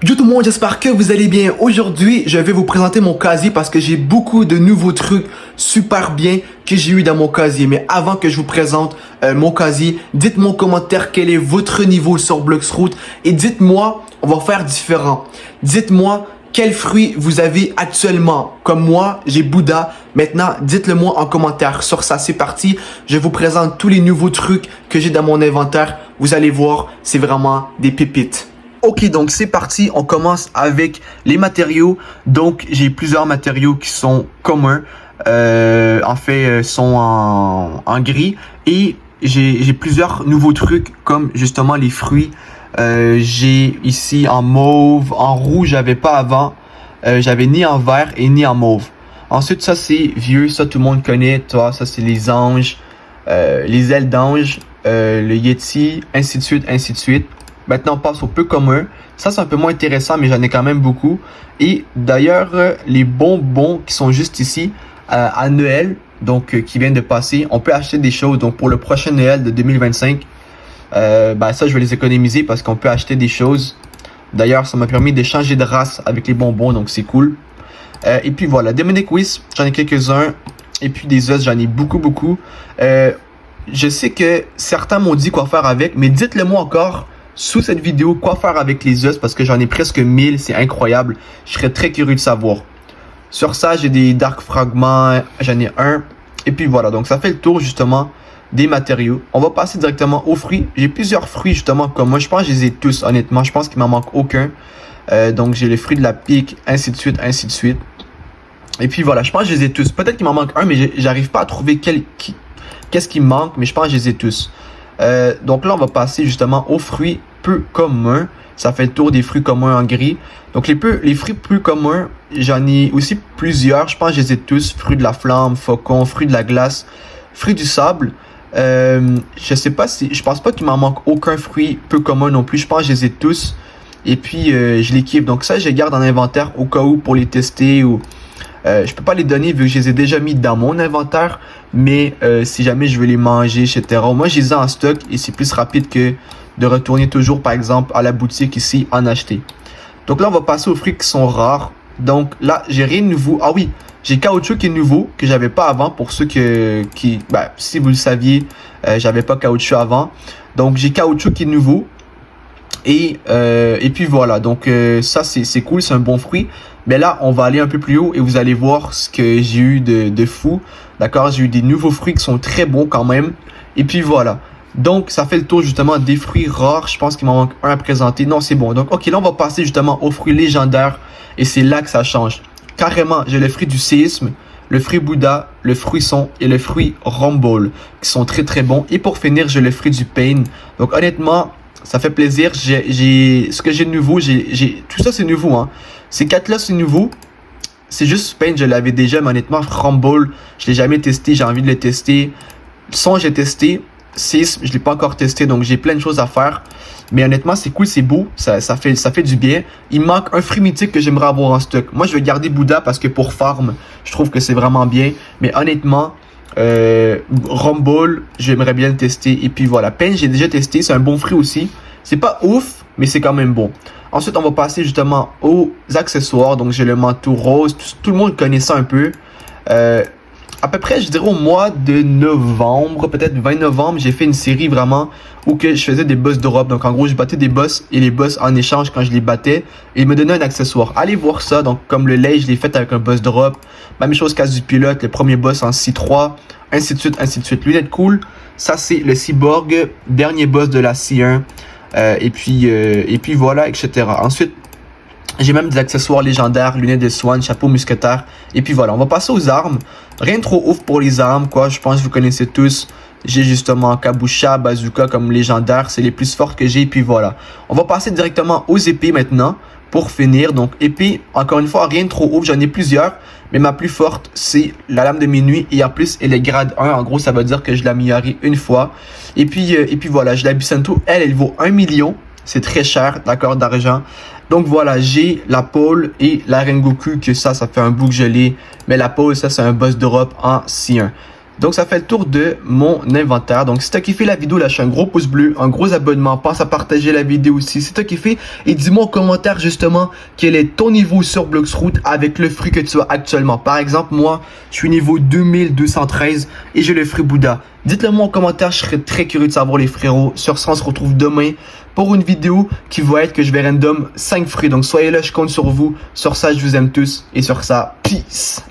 Yo tout le monde, j'espère que vous allez bien. Aujourd'hui, je vais vous présenter mon casier parce que j'ai beaucoup de nouveaux trucs super bien que j'ai eu dans mon casier. Mais avant que je vous présente mon casier, dites-moi en commentaire quel est votre niveau sur Bloxroute et dites-moi, on va faire différent. Dites-moi quels fruits vous avez actuellement. Comme moi, j'ai Bouddha. Maintenant, dites-le moi en commentaire. Sur ça, c'est parti. Je vous présente tous les nouveaux trucs que j'ai dans mon inventaire. Vous allez voir, c'est vraiment des pépites. Ok, donc c'est parti, on commence avec les matériaux. Donc j'ai plusieurs matériaux qui sont communs, sont en gris. Et j'ai plusieurs nouveaux trucs comme justement les fruits. J'ai ici en mauve, en rouge j'avais pas avant. J'avais ni en vert et ni en mauve. Ensuite ça c'est vieux, ça tout le monde connaît. Toi, ça c'est les anges, les ailes d'ange, le yeti, ainsi de suite, ainsi de suite. Maintenant, on passe au peu commun. Ça, c'est un peu moins intéressant, mais j'en ai quand même beaucoup. Et d'ailleurs, les bonbons qui sont juste ici, à Noël, donc qui viennent de passer, on peut acheter des choses. Donc, pour le prochain Noël de 2025, ça, je vais les économiser parce qu'on peut acheter des choses. D'ailleurs, ça m'a permis de changer de race avec les bonbons, donc c'est cool. Et puis voilà, Demonic Whisk, j'en ai quelques-uns. Et puis des œufs, j'en ai beaucoup. Je sais que certains m'ont dit quoi faire avec, mais dites-le moi encore sous cette vidéo quoi faire avec les os parce que j'en ai presque 1000, c'est incroyable. Je serais très curieux de savoir. Sur ça, j'ai des dark fragments, j'en ai un. Et puis voilà, donc ça fait le tour justement des matériaux. On va passer directement aux fruits. J'ai plusieurs fruits justement comme moi. Je pense que je les ai tous honnêtement. Je pense qu'il m'en manque aucun. Donc j'ai les fruits de la pique, ainsi de suite, ainsi de suite. Et puis voilà, je pense que je les ai tous. Peut-être qu'il m'en manque un, mais j'arrive pas à trouver qu'est-ce qui me manque. Mais je pense que je les ai tous. Donc là, on va passer justement aux fruits peu communs. Ça fait le tour des fruits communs en gris. Donc les fruits peu communs, j'en ai aussi plusieurs. Je pense que je les ai tous. Fruits de la flamme, faucon, fruits de la glace, fruits du sable. Je sais pas si... Je pense pas qu'il m'en manque aucun fruit peu commun non plus. Je pense que je les ai tous. Et puis, je les kiffe. Donc ça, je les garde en inventaire au cas où pour les tester ou... je peux pas les donner vu que je les ai déjà mis dans mon inventaire, mais si jamais je veux les manger, etc. Moi, je les ai en stock et c'est plus rapide que de retourner toujours, par exemple, à la boutique ici, en acheter. Donc là, on va passer aux fruits qui sont rares. Donc là, j'ai rien de nouveau. Ah oui, j'ai caoutchouc qui est nouveau, que j'avais pas avant, pour ceux si vous le saviez, j'avais pas caoutchouc avant. Donc j'ai caoutchouc qui est nouveau. Et puis voilà, donc ça c'est cool, c'est un bon fruit. Mais là, on va aller un peu plus haut et vous allez voir ce que j'ai eu de fou. D'accord, j'ai eu des nouveaux fruits qui sont très bons quand même. Et puis voilà. Donc, ça fait le tour justement des fruits rares. Je pense qu'il m'en manque un à présenter. Non, c'est bon. Donc, ok, là, on va passer justement aux fruits légendaires. Et c'est là que ça change. Carrément, j'ai le fruit du séisme, le fruit Bouddha, le fruit son et le fruit Rumble qui sont très bons. Et pour finir, j'ai le fruit du pain. Donc, honnêtement, ça fait plaisir. Ce que j'ai de nouveau, tout ça c'est nouveau, hein. Ces 4-là c'est nouveau. C'est juste Pain, je l'avais déjà, mais honnêtement, Rumble, je l'ai jamais testé, j'ai envie de le tester. Son, j'ai testé. 6, je l'ai pas encore testé, donc j'ai plein de choses à faire. Mais honnêtement, c'est cool, c'est beau, ça fait du bien. Il manque un fruit mythique que j'aimerais avoir en stock. Moi, je vais garder Bouddha parce que pour farm, je trouve que c'est vraiment bien. Mais honnêtement, Rumble, j'aimerais bien le tester. Et puis voilà, Pain, j'ai déjà testé, c'est un bon fruit aussi. C'est pas ouf, mais c'est quand même bon. Ensuite, on va passer justement aux accessoires. Donc, j'ai le manteau rose. Tout le monde connaît ça un peu. À peu près, je dirais au mois de novembre, peut-être 20 novembre, j'ai fait une série vraiment où que je faisais des boss drop. Donc, en gros, je battais des boss et les boss, en échange, quand je les battais, ils me donnaient un accessoire. Allez voir ça. Donc, comme le lait, je l'ai fait avec un boss drop. Même chose casse du pilote, le premier boss en C3, ainsi de suite, ainsi de suite. Lunettes cool. Ça, c'est le cyborg, dernier boss de la C1. Et puis voilà, etc. Ensuite, j'ai même des accessoires légendaires, lunettes de Swan, chapeau mousquetaire. Et puis voilà, on va passer aux armes. Rien de trop ouf pour les armes, quoi. Je pense que vous connaissez tous. J'ai justement Kabusha, Bazooka comme légendaire. C'est les plus fortes que j'ai. Et puis voilà. On va passer directement aux épées maintenant. Pour finir, donc épée, encore une fois, rien de trop ouf. J'en ai plusieurs. Mais ma plus forte, c'est la lame de minuit. Et en plus, elle est grade 1. En gros, ça veut dire que je l'ai améliorée une fois. Et puis voilà, j'ai la Bisanto. Elle vaut 1 million. C'est très cher, d'accord, d'argent. Donc voilà, j'ai la pole et la Rengoku, que ça fait un bout que je l'ai. Mais la pole, ça c'est un boss drop en C1. Donc ça fait le tour de mon inventaire. Donc si t'as kiffé la vidéo, lâche un gros pouce bleu, un gros abonnement, pense à partager la vidéo aussi si t'as kiffé et dis-moi en commentaire justement quel est ton niveau sur Bloxroot avec le fruit que tu as actuellement. Par exemple, moi je suis niveau 2213 et j'ai le fruit Bouddha. Dites-le moi en commentaire, je serais très curieux de savoir les frérots. Sur ça, on se retrouve demain pour une vidéo qui va être que je vais random 5 fruits. Donc soyez là, je compte sur vous. Sur ça, je vous aime tous et sur ça, peace.